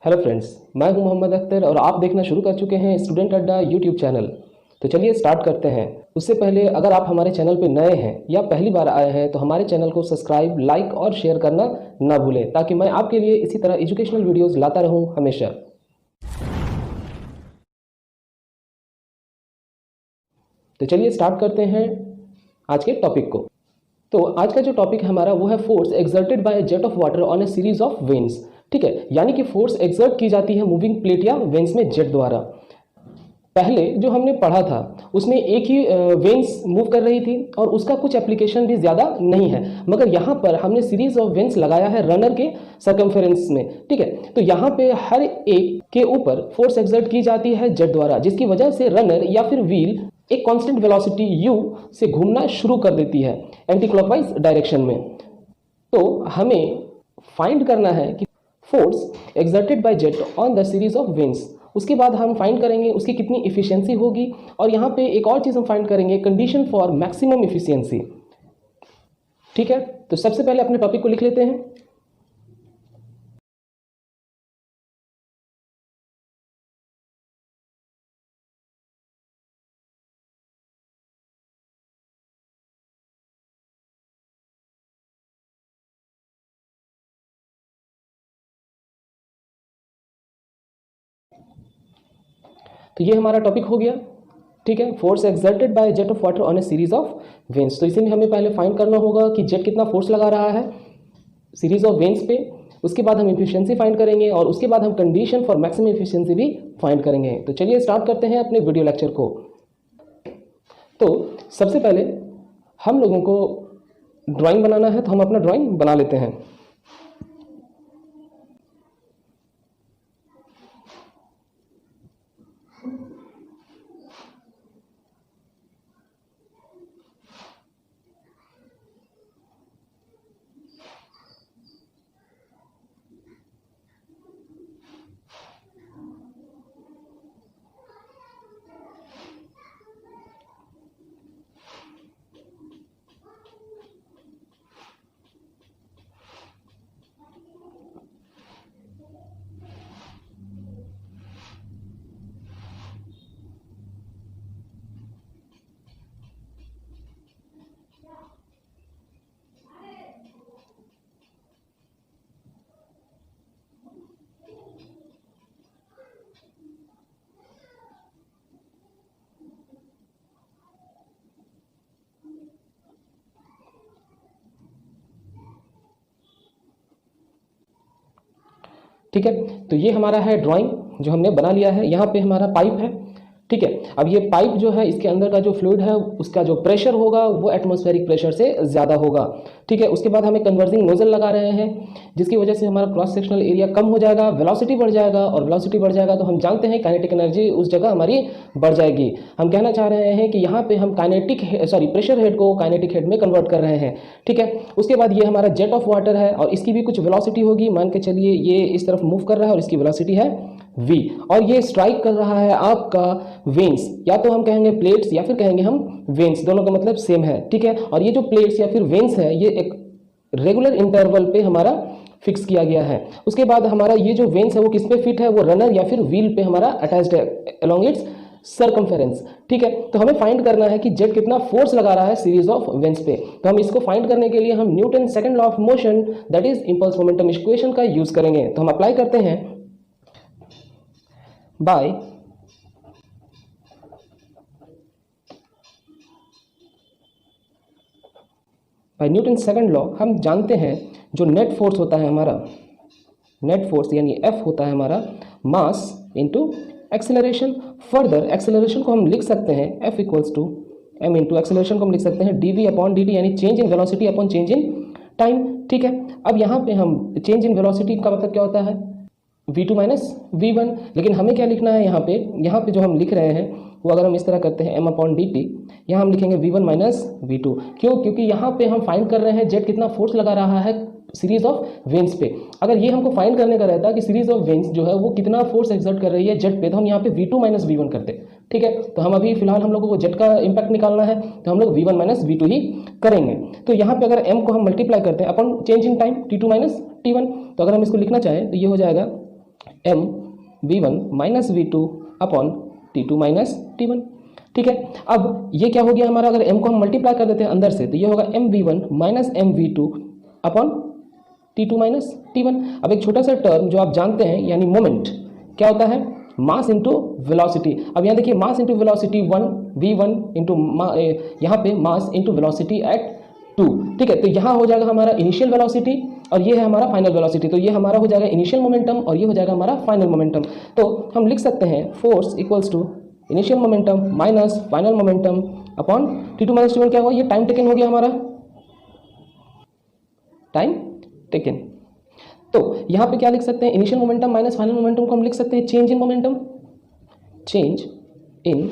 Hello friends, मैं हूं मोहम्मद अख्तर और आप देखना शुरू कर चुके हैं स्टूडेंट अड्डा यूट्यूब चैनल। तो चलिए स्टार्ट करते हैं। उससे पहले अगर आप हमारे चैनल पर नए हैं या पहली बार आए हैं तो हमारे चैनल को सब्सक्राइब, लाइक और शेयर करना ना भूलें, ताकि मैं आपके लिए इसी तरह एजुकेशनल वीडियोज़ लाता रहूँ हमेशा। तो चलिए स्टार्ट करते हैं आज के टॉपिक को। तो आज का जो टॉपिक है हमारा वो है force exerted by jet of water on A series of veins. ठीक है, यानी कि फोर्स एक्सर्ट की जाती है मूविंग प्लेट या वेन्स में जेट द्वारा। पहले जो हमने पढ़ा था उसमें एक ही वेन्स मूव कर रही थी और उसका कुछ एप्लीकेशन भी ज़्यादा नहीं है, मगर यहाँ पर हमने सीरीज ऑफ वेन्स लगाया है रनर के सर्कमफेरेंस में। ठीक है, तो यहाँ पे हर एक के ऊपर फोर्स एक्सर्ट की जाती है जेट द्वारा, जिसकी वजह से रनर या फिर व्हील एक कांस्टेंट वेलोसिटी u से घूमना शुरू कर देती है एंटी क्लॉकवाइज डायरेक्शन में। तो हमें फाइंड करना है कि force exerted by jet on the series of veins. उसके बाद हम फाइंड करेंगे उसकी कितनी इफिशियंसी होगी, और यहाँ पे एक और चीज़ हम फाइंड करेंगे, कंडीशन फॉर मैक्सिमम इफिशियंसी। ठीक है, तो सबसे पहले अपने टॉपिक को लिख लेते हैं। तो ये हमारा टॉपिक हो गया। ठीक है, force exerted by jet of water on A series of veins. तो इसी में हमें पहले फाइंड करना होगा कि जेट कितना फोर्स लगा रहा है सीरीज ऑफ वेन्स पे। उसके बाद हम इफिशियंसी फाइंड करेंगे और उसके बाद हम कंडीशन फॉर मैक्सिमम इफिशियंसी भी फाइंड करेंगे। तो चलिए स्टार्ट करते हैं अपने वीडियो लेक्चर को। तो सबसे पहले हम लोगों को ड्राइंग बनाना है, तो हम अपना ड्राइंग बना लेते हैं। ठीक है, तो ये हमारा है ड्राइंग जो हमने बना लिया है। यहाँ पे हमारा पाइप है। ठीक है, अब ये पाइप जो है इसके अंदर का जो फ्लूइड है उसका जो प्रेशर होगा वो एटमॉस्फेरिक प्रेशर से ज़्यादा होगा। ठीक है, उसके बाद हमें कन्वर्जिंग नोजल लगा रहे हैं, जिसकी वजह से हमारा क्रॉस सेक्शनल एरिया कम हो जाएगा, वेलोसिटी बढ़ जाएगा, और वेलोसिटी बढ़ जाएगा तो हम जानते हैं काइनेटिक एनर्जी उस जगह हमारी बढ़ जाएगी। हम कहना चाह रहे हैं कि यहाँ पे हम प्रेशर हेड को काइनेटिक हेड में कन्वर्ट कर रहे हैं। ठीक है, उसके बाद ये हमारा जेट ऑफ वाटर है और इसकी भी कुछ वेलोसिटी होगी। मान के चलिए ये इस तरफ मूव कर रहा है और इसकी वेलोसिटी है v, और ये स्ट्राइक कर रहा है आपका वेन्स, या तो हम कहेंगे प्लेट्स या फिर कहेंगे हम वेन्स, दोनों का मतलब सेम है। ठीक है, और ये जो प्लेट्स या फिर वेन्स है ये एक रेगुलर इंटरवल पे हमारा फिक्स किया गया है। उसके बाद हमारा ये जो वेन्स है वो किस पे फिट है, वो रनर या फिर व्हील पे हमारा अटैच्ड है अलोंग इट्स सर्कमफेरेंस। ठीक है, तो हमें फाइंड करना है कि जेट कितना फोर्स लगा रहा है सीरीज ऑफ वेन्स पे। तो हम इसको फाइंड करने के लिए हम Newton second law of motion that is impulse momentum equation का यूज करेंगे। तो हम अप्लाई करते हैं बाय न्यूटन सेकंड लॉ हम जानते हैं जो नेट फोर्स होता है हमारा, नेट फोर्स यानी F होता है हमारा mass into acceleration. Further acceleration को हम लिख सकते हैं F equals to m into acceleration को हम लिख सकते हैं dv अपॉन dt, यानी change in velocity upon change in time. ठीक है, अब यहाँ पे हम चेंज इन वेलोसिटी का मतलब क्या होता है v2 माइनस v1, लेकिन हमें क्या लिखना है यहाँ पे जो हम लिख रहे हैं वो अगर हम इस तरह करते हैं m अपॉन dt, यहाँ हम लिखेंगे v1 माइनस v2। क्यों? क्योंकि यहाँ पे हम फाइंड कर रहे हैं जेट कितना फोर्स लगा रहा है सीरीज ऑफ वेन्स पे। अगर ये हमको फाइंड करने का रहता कि सीरीज ऑफ वेन्स जो है वो कितना फोर्स एक्सर्ट कर रही है जेट पे, तो हम यहाँ पे v2 माइनस v1 करते। ठीक है, तो हम अभी फिलहाल हम लोगों को जेट का इंपैक्ट निकालना है, तो हम लोग v1 माइनस v2 ही करेंगे। तो यहाँ पे अगर m को हम मल्टीप्लाई करते हैं अपन change in time t2 minus t1, तो अगर हम इसको लिखना चाहें तो ये हो जाएगा M V one minus V two upon T two minus T one. ठीक है, अब ये क्या हो गया हमारा, अगर m को हम मल्टीप्लाई कर देते हैं अंदर से तो ये होगा M V one minus M V two upon T two minus T one. अब एक छोटा सा टर्म जो आप जानते हैं यानी मोमेंट क्या होता है, मास इंटू वेलोसिटी। अब यहाँ देखिए mass into velocity one V one into यहाँ पे mass into velocity at two. ठीक है, तो यहाँ हो जाएगा हमारा इनिशियल वेलोसिटी और ये है हमारा फाइनल वेलोसिटी। तो ये हमारा हो जाएगा इनिशियल मोमेंटम और ये हो जाएगा हमारा फाइनल मोमेंटम। तो हम लिख सकते हैं force equals to initial momentum minus final momentum upon T two minus T one. क्या हुआ, ये टाइम टेकन हो गया हमारा, टाइम टेकन। तो यहाँ पे क्या लिख सकते हैं, initial momentum minus final momentum को हम लिख सकते हैं change in momentum, change in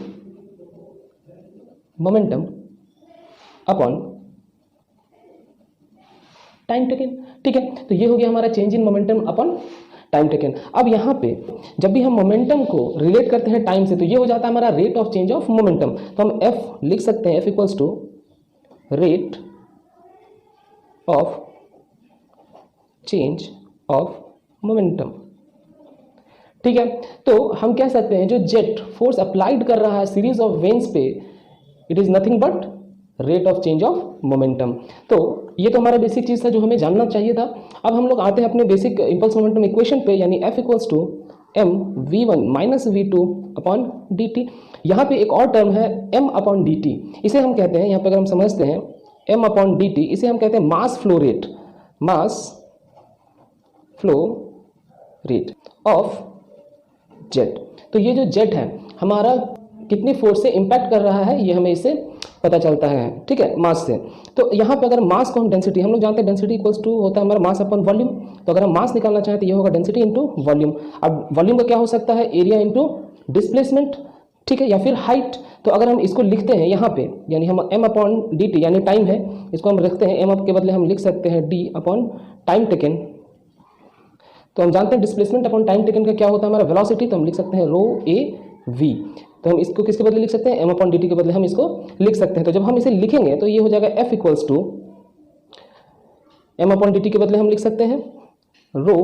momentum upon time taken. ठीक है, तो ये हो गया हमारा change in momentum upon time taken. अब यहाँ पे जब भी हम मोमेंटम को रिलेट करते हैं टाइम से तो ये हो जाता है हमारा rate of change of momentum. तो हम एफ लिख सकते हैं, F equals to rate of change of momentum. ठीक है, तो हम कह सकते हैं जो जेट फोर्स अप्लाइड कर रहा है सीरीज ऑफ वेन्स पे, it is nothing but rate of change of momentum. तो ये तो हमारा बेसिक चीज था जो हमें जानना चाहिए था। अब हम लोग आते हैं अपने बेसिक इंपल्स मोमेंटम इक्वेशन पे, यानी F equals to M V one minus V two upon D T. यहाँ पे एक और टर्म है एम अपॉन डी टी, इसे हम कहते हैं, यहाँ पे अगर हम समझते हैं एम अपॉन डी टी, इसे हम कहते हैं mass flow rate, mass flow rate of jet. तो ये जो जेट है हमारा कितनी फोर्स से इंपैक्ट कर रहा है ये हमें इससे पता चलता है। ठीक है, मास से। तो यहाँ पे अगर मास को हम डेंसिटी, हम लोग जानते हैं डेंसिटी इक्वल्स टू होता है हमारा मास अपॉन वॉल्यूम। तो अगर हम मास निकालना चाहें तो ये होगा डेंसिटी इंटू वॉल्यूम। अब वॉल्यूम का क्या हो सकता है, एरिया इंटू डिस्प्लेसमेंट। ठीक है, या फिर हाइट। तो अगर हम इसको लिखते हैं यहाँ पे, यानी हम एम अपॉन डी टी यानी टाइम है, इसको हम रखते हैं एम अप के बदले हम लिख सकते हैं डी अपॉन टाइम टेकन। तो हम जानते हैं डिस्प्लेसमेंट अपॉन टाइम टेकन का क्या होता है हमारा वेलोसिटी, तो हम लिख सकते हैं रो ए वी। तो हम इसको किसके बदले लिख सकते हैं, एम अपॉन डी टी के बदले हम इसको लिख सकते हैं। तो जब हम इसे लिखेंगे तो ये हो जाएगा F equals to M upon D T के बदले हम लिख सकते हैं रो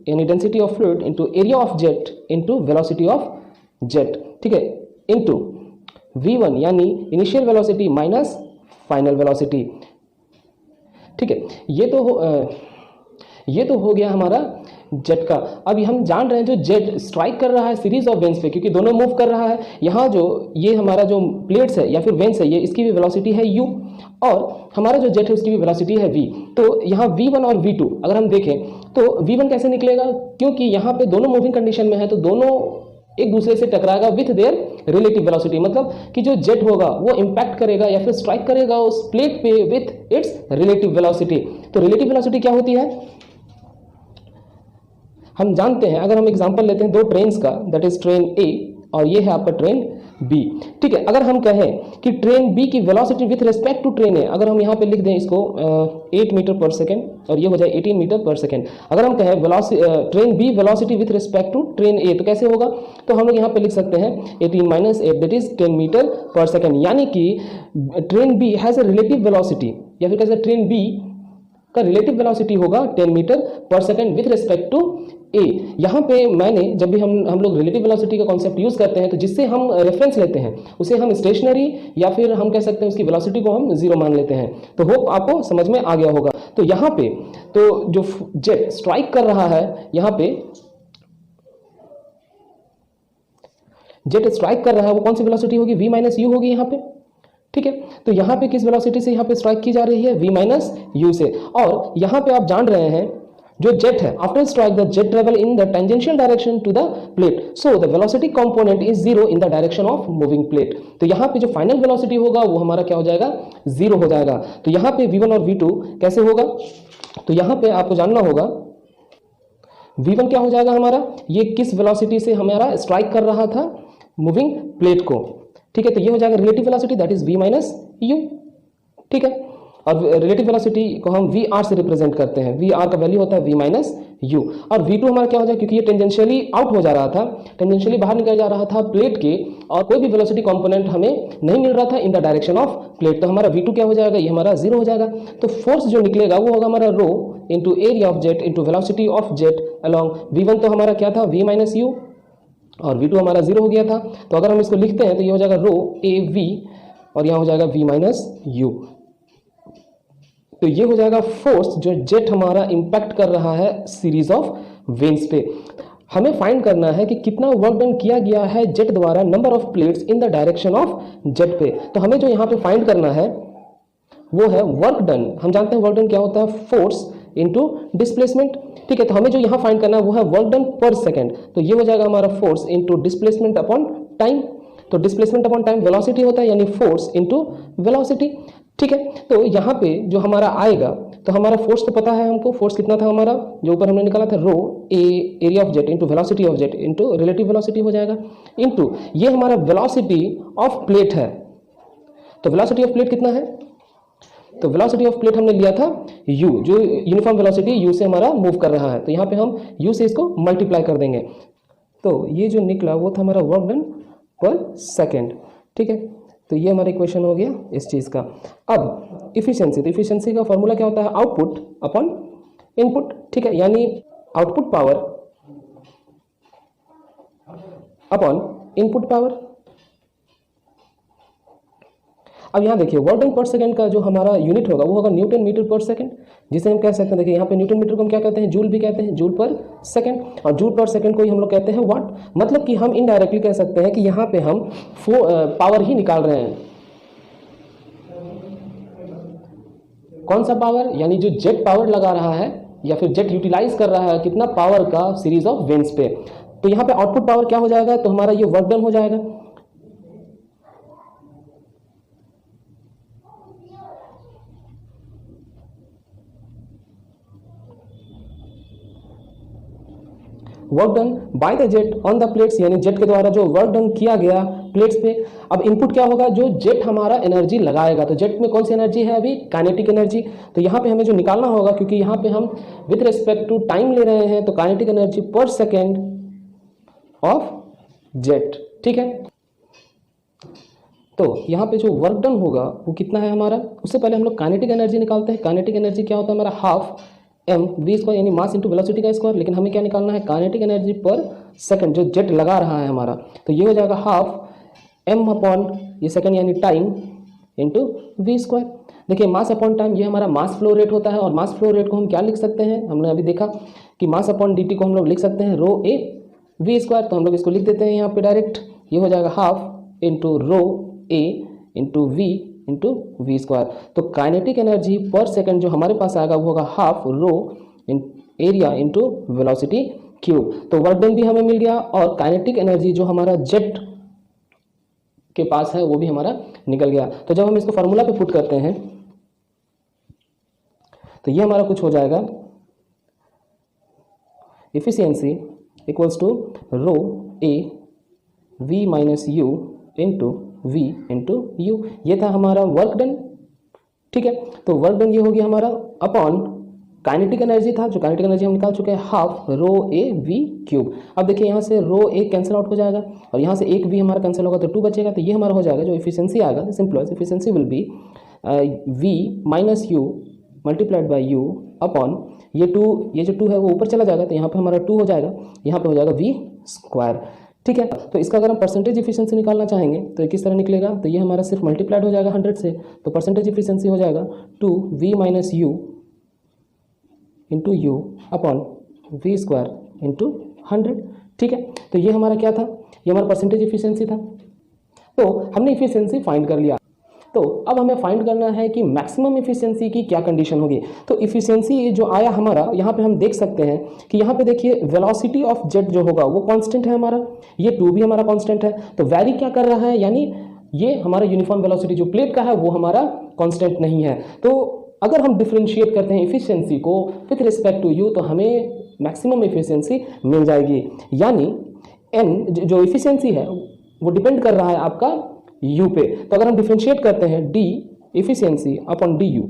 यानी density of fluid into area of jet into velocity of jet. ठीक है, इंटू वी वन यानी initial velocity minus final velocity. ठीक है, ये तो हो गया हमारा जेट का। अभी हम जान रहे हैं जो जेट स्ट्राइक कर रहा है सीरीज ऑफ वेन्स पे, क्योंकि दोनों मूव कर रहा है। यहाँ जो ये हमारा जो प्लेट्स है या फिर वेन्स है, ये इसकी भी वेलोसिटी है u और हमारा जो जेट है उसकी भी वेलोसिटी है v। तो यहाँ v1 और v2 अगर हम देखें तो v1 कैसे निकलेगा, क्योंकि यहाँ पे दोनों मूविंग कंडीशन में है तो दोनों एक दूसरे से टकराएगा विथ देयर रिलेटिव वेलोसिटी। मतलब कि जो जेट होगा वो इंपैक्ट करेगा या फिर स्ट्राइक करेगा उस प्लेट पे विथ इट्स रिलेटिव वेलोसिटी। तो रिलेटिव वेलोसिटी क्या होती है हम जानते हैं। अगर हम एग्जांपल लेते हैं दो ट्रेन्स का, दैट इज ट्रेन ए और ये है आपका ट्रेन बी। ठीक है, अगर हम कहें कि ट्रेन बी की velocity with respect to train A, अगर हम यहाँ पे लिख दें इसको 8 मीटर पर सेकेंड और ये हो जाए 18 मीटर पर सेकेंड। अगर हम कहें train B velocity with respect to train A तो कैसे होगा, तो हम लोग यहाँ पे लिख सकते हैं 18 minus 8 that is 10 metre per second. यानी कि train B has a relative velocity, या फिर कैसे ट्रेन बी का रिलेटिव वेलोसिटी होगा 10 metre per second with respect to A. यहाँ पे मैंने जब भी हम लोग रिलेटिव वेलोसिटी का कॉन्सेप्ट यूज करते हैं तो जिससे हम रेफरेंस लेते हैं उसे हम स्टेशनरी या फिर हम कह सकते हैं उसकी वेलोसिटी को हम जीरो मान लेते हैं। तो होप आपको समझ में आ गया होगा। तो यहाँ पे तो जो जेट स्ट्राइक कर रहा है, यहाँ पे जेट स्ट्राइक कर रहा है वो कौन सी वेलोसिटी होगी, v माइनस यू होगी यहाँ पे। ठीक है, तो यहाँ पे किस वेलोसिटी से यहाँ पे स्ट्राइक की जा रही है, v माइनस यू से। और यहाँ पे आप जान रहे हैं जो जेट है after strike the jet travel in the tangential direction to the plate, so the velocity component is zero in the direction of moving plate. तो यहाँ पे जो फाइनल वेलोसिटी होगा वो हमारा क्या हो जाएगा, जीरो हो जाएगा। तो यहाँ पे v1 और v2 कैसे होगा, तो यहाँ पे आपको जानना होगा v1 क्या हो जाएगा हमारा, ये किस वेलोसिटी से हमारा स्ट्राइक कर रहा था मूविंग प्लेट को। ठीक है, तो ये हो जाएगा relative velocity that is v minus you. ठीक है, और रिलेटिव वेलोसिटी को हम वी आर से रिप्रेजेंट करते हैं। वी आर का वैल्यू होता है वी माइनस यू। और वी टू हमारा क्या हो जाए, क्योंकि ये टेंजेंशियली आउट हो जा रहा था, टेंजेंशियली बाहर निकल जा रहा था प्लेट के, और कोई भी वेलोसिटी कंपोनेंट हमें नहीं मिल रहा था इन द डायरेक्शन ऑफ प्लेट, तो हमारा वी टू क्या हो जाएगा, ये हमारा 0 हो जाएगा। तो फोर्स जो निकलेगा वो होगा हमारा rho into area of jet into velocity of jet along V one. तो हमारा क्या था, वी माइनस यू, और v2 हमारा 0 हो गया था। तो अगर हम इसको लिखते हैं तो ये हो जाएगा रो ए वी, और यहाँ हो जाएगा v माइनस यू। तो ये हो जाएगा फोर्स जो जेट हमारा इंपैक्ट कर रहा है सीरीज ऑफ वेन्स पे। हमें फाइंड करना है कि कितना वर्क डन किया गया है जेट द्वारा number of plates in the direction of jet पे। तो हमें जो यहाँ पे फाइंड करना है वो है वर्क डन। हम जानते हैं वर्क डन क्या होता है, फोर्स इनटू डिस्प्लेसमेंट। ठीक है, तो हमें जो यहाँ फाइंड करना है वो है वर्क डन पर सेकंड। तो ये हो जाएगा हमारा force into displacement upon time. तो डिस्प्लेसमेंट अपॉन टाइम वेलोसिटी होता है, यानी फोर्स इनटू वेलोसिटी। ठीक है, तो यहाँ पे जो हमारा आएगा, तो हमारा फोर्स तो पता है हमको, फोर्स कितना था हमारा जो ऊपर हमने निकाला था, rho A area of jet into velocity of jet into relative velocity हो जाएगा, इंटू ये हमारा वेलोसिटी ऑफ प्लेट है। तो वेलोसिटी ऑफ प्लेट कितना है, तो वेलोसिटी ऑफ प्लेट हमने लिया था u, जो यूनिफॉर्म वेलोसिटी u से हमारा मूव कर रहा है। तो यहाँ पे हम u से इसको मल्टीप्लाई कर देंगे। तो ये जो निकला वो था हमारा वर्क डन पर सेकेंड। ठीक है, तो ये हमारा इक्वेशन हो गया इस चीज़ का। अब इफिशियंसी, तो इफिशियंसी का फॉर्मूला क्या होता है, आउटपुट अपॉन इनपुट। ठीक है, यानी output power upon input power. अब यहाँ देखिए वर्क डन पर सेकंड का जो हमारा यूनिट होगा वो होगा न्यूटन मीटर पर सेकंड, जिसे हम कह सकते हैं, देखिए यहाँ पे न्यूटन मीटर को हम क्या कहते हैं, जूल भी कहते हैं, जूल पर सेकंड, और जूल पर सेकंड को ही हम लोग कहते हैं वाट। मतलब कि हम इनडायरेक्टली कह सकते हैं कि यहाँ पे हम पावर ही निकाल रहे हैं। कौन सा पावर, यानी जो जेट पावर लगा रहा है या फिर जेट यूटिलाइज कर रहा है कितना पावर का सीरीज ऑफ वेन्स पे। तो यहाँ पे आउटपुट पावर क्या हो जाएगा, तो हमारा ये वर्क डन हो जाएगा। Work done by the jet on the plates, यानी जेट के द्वारा जो वर्क डन किया गया प्लेट्स पे। अब इनपुट क्या होगा, जो जेट हमारा एनर्जी लगाएगा। तो जेट में कौन सी एनर्जी है अभी, काइनेटिक एनर्जी। तो यहाँ पे हमें जो निकालना होगा, क्योंकि यहाँ पे हम विद रिस्पेक्ट टू टाइम ले रहे हैं, तो काइनेटिक एनर्जी पर सेकेंड ऑफ जेट। ठीक है, तो यहाँ पे जो वर्क डन होगा वो कितना है हमारा, उससे पहले हम लोग काइनेटिक एनर्जी निकालते हैं। काइनेटिक एनर्जी क्या होता है हमारा, हाफ एम वी स्क्वायर, यानी मास इंटू वेलोसिटी का स्क्वायर। लेकिन हमें क्या निकालना है, काइनेटिक एनर्जी पर सेकंड, जो जेट लगा रहा है हमारा। तो ये हो जाएगा हाफ एम अपॉन ये सेकंड यानी टाइम इंटू वी स्क्वायर। देखिए मास अपॉन टाइम ये हमारा मास फ्लो रेट होता है, और मास फ्लो रेट को हम क्या लिख सकते हैं, हमने अभी देखा कि मास अपॉन dt को हम लोग लिख सकते हैं रो ए वी स्क्वायर। तो हम लोग इसको लिख देते हैं यहाँ पे डायरेक्ट, ये हो जाएगा half into rho A into V into V square. तो काइनेटिक एनर्जी पर सेकंड जो हमारे पास आएगा वो होगा half rho area into velocity cube. तो वर्क डन भी हमें मिल गया, और काइनेटिक एनर्जी जो हमारा जेट के पास है वो भी हमारा निकल गया। तो जब हम इसको फार्मूला पे पुट करते हैं तो ये हमारा कुछ हो जाएगा, efficiency equals to rho A V minus U into v into U. ये था हमारा वर्क डन। ठीक है, तो वर्क डन ये हो गया हमारा अपॉन काइनेटिक एनर्जी था, जो काइनेटिक एनर्जी हम निकाल चुके हैं half rho A we cube. अब देखिए यहाँ से रो ए कैंसिल आउट हो जाएगा, और यहाँ से एक वी हमारा कैंसिल होगा तो 2 बचेगा। तो ये हमारा हो जाएगा जो इफिशियंसी आएगा, simple efficiency will be v minus you multiplied by you upon ये जो 2 है वो ऊपर चला जाएगा, तो यहाँ पे हमारा 2 हो जाएगा, यहाँ पे हो जाएगा v स्क्वायर। ठीक है, तो इसका अगर हम परसेंटेज इफिशियंसी निकालना चाहेंगे तो किस तरह निकलेगा, तो ये हमारा सिर्फ मल्टीप्लाइड हो जाएगा 100 से, तो परसेंटेज इफिशियंसी हो जाएगा 2v minus U into U upon V square into 100। ठीक है, तो ये हमारा क्या था, ये हमारा परसेंटेज इफिशियंसी था। तो हमने इफिशियंसी फाइंड कर लिया। तो अब हमें फाइंड करना है कि मैक्सिमम इफिशियंसी की क्या कंडीशन होगी। तो इफिशियंसी जो आया हमारा, यहाँ पे हम देख सकते हैं कि यहाँ पे देखिए वेलोसिटी ऑफ जेट जो होगा वो कांस्टेंट है हमारा, ये 2 भी हमारा कांस्टेंट है। तो वैरी क्या कर रहा है, यानी ये हमारा यूनिफॉर्म वेलोसिटी जो प्लेट का है वो हमारा कांस्टेंट नहीं है। तो अगर हम डिफ्रेंशिएट करते हैं इफिशियंसी को विथ रिस्पेक्ट टू यू तो हमें मैक्सिमम इफिशियंसी मिल जाएगी। यानी एन जो इफिशियंसी है वो डिपेंड कर रहा है आपका यू पे। तो अगर हम डिफ्रेंशिएट करते हैं D efficiency upon D U,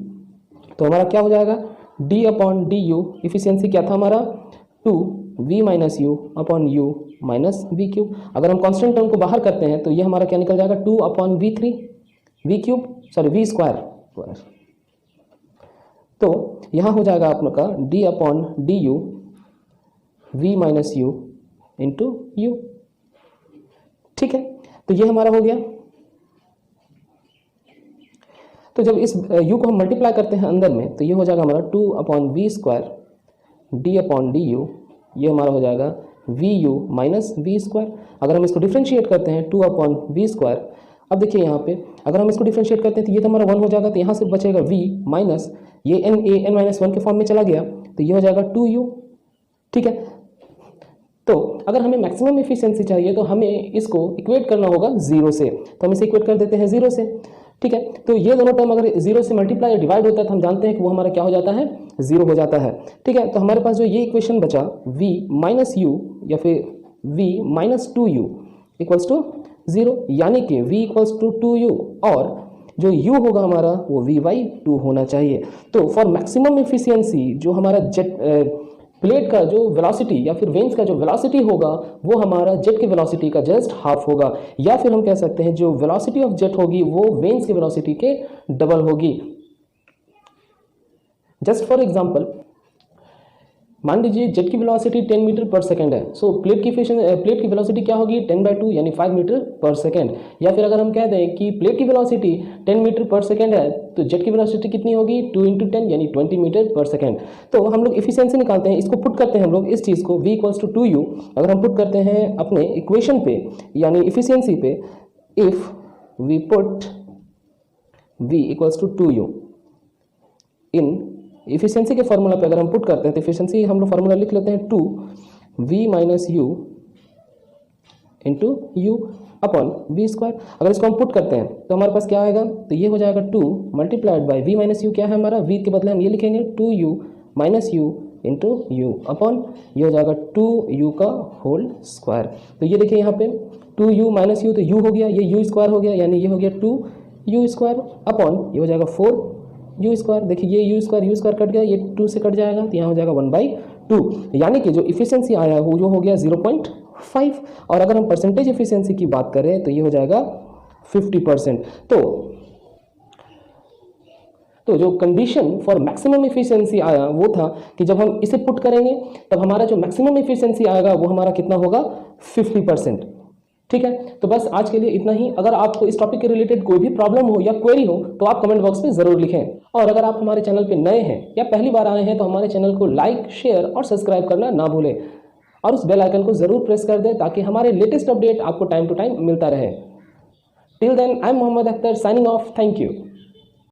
तो हमारा क्या हो जाएगा, d upon D U, efficiency क्या था हमारा 2v minus U upon U minus V cube. अगर हम कांस्टेंट टर्म को बाहर करते हैं तो ये हमारा क्या निकल जाएगा 2 upon V three V cube sorry V square. तो यहाँ हो जाएगा आपका d upon D U V minus U into U. ठीक है, तो ये हमारा हो गया। तो जब इस u को हम मल्टीप्लाई करते हैं अंदर में तो ये हो जाएगा हमारा 2 upon V square D upon D U, ये हमारा हो जाएगा V U minus V square. अगर हम इसको डिफ्रेंशिएट करते हैं 2 अपॉन वी स्क्वायर, अब देखिए यहाँ पे अगर हम इसको डिफ्रेंशिएट करते हैं तो ये तो हमारा 1 हो जाएगा, तो यहाँ से बचेगा v माइनस ये n माइनस 1 के फॉर्म में चला गया तो ये हो जाएगा 2u। ठीक है, तो अगर हमें मैक्सिमम एफिशिएंसी चाहिए तो हमें इसको इक्वेट करना होगा 0 से, तो हम इसे इक्वेट कर देते हैं 0 से। ठीक है, तो ये दोनों टर्म अगर 0 से मल्टीप्लाई या डिवाइड होता है तो हम जानते हैं कि वो हमारा क्या हो जाता है 0 हो जाता है। ठीक है, तो हमारे पास जो ये इक्वेशन बचा v माइनस यू या फिर v minus 2u equals to 0, यानी कि v इक्वल्स टू 2u और जो u होगा हमारा वो v बाई 2 होना चाहिए। तो फॉर मैक्सिमम एफिशिएंसी जो हमारा जेट प्लेट का जो वेलोसिटी या फिर वेन्स का जो वेलोसिटी होगा वो हमारा जेट की वेलोसिटी का जस्ट हाफ होगा, या फिर हम कह सकते हैं जो वेलोसिटी ऑफ जेट होगी वो वेन्स की वेलोसिटी के डबल होगी। जस्ट फॉर एग्जांपल मान लीजिए जेट की वेलोसिटी 10 मीटर पर सेकंड है, सो प्लेट की वेलोसिटी क्या होगी 10/2 यानी 5 मीटर पर सेकंड। या फिर अगर हम कह दें कि प्लेट की वेलोसिटी 10 मीटर पर सेकंड है तो जेट की वेलोसिटी कितनी होगी 2 × 10 यानी 20 मीटर पर सेकंड। तो हम लोग एफिशिएंसी निकालते हैं, इसको पुट करते हैं हम लोग इस चीज़ को v इक्वल्स टू 2u, अगर हम पुट करते हैं अपने इक्वेशन पे यानी एफिशिएंसी पे, if we put v equals to 2u in efficiency के फॉर्मूला पे अगर हम पुट करते हैं तो इफिशिएंसी हम लोग फार्मूला लिख लेते हैं 2v minus U into U upon V square. अगर इसको हम पुट करते हैं तो हमारे पास क्या आएगा, तो ये हो जाएगा 2 multiplied by v minus you, क्या है हमारा v के बदले हम ये लिखेंगे 2u minus U into U upon ये हो जाएगा 2u का होल स्क्वायर। तो ये देखिए यहाँ पे 2u माइनस यू तो u हो गया, ये u स्क्वायर हो गया यानी ये हो गया 2u स्क्वायर अपॉन ये हो जाएगा 4u स्क्वायर। देखिए ये u स्क्वायर कट गया, ये 2 से कट जाएगा तो यहाँ हो जाएगा 1/2, यानी कि जो इफिशिएंसी आया है वो जो हो गया 0.5। और अगर हम परसेंटेज इफिशिएंसी की बात करें तो ये हो जाएगा 50%। तो जो कंडीशन फॉर मैक्सिमम इफिशिएंसी आया वो था कि जब हम इसे पुट करेंगे तब हमारा जो मैक्सिमम इफिशिएंसी आएगा वो हमारा कितना होगा 50%। ठीक है, तो बस आज के लिए इतना ही। अगर आपको इस टॉपिक के रिलेटेड कोई भी प्रॉब्लम हो या क्वेरी हो तो आप कमेंट बॉक्स में ज़रूर लिखें। और अगर आप हमारे चैनल पे नए हैं या पहली बार आए हैं तो हमारे चैनल को लाइक, शेयर और सब्सक्राइब करना ना भूलें और उस बेल आइकन को ज़रूर प्रेस कर दें ताकि हमारे लेटेस्ट अपडेट आपको टाइम टू टाइम मिलता रहे। Till then I am Mohammad Akhtar signing off, thank you.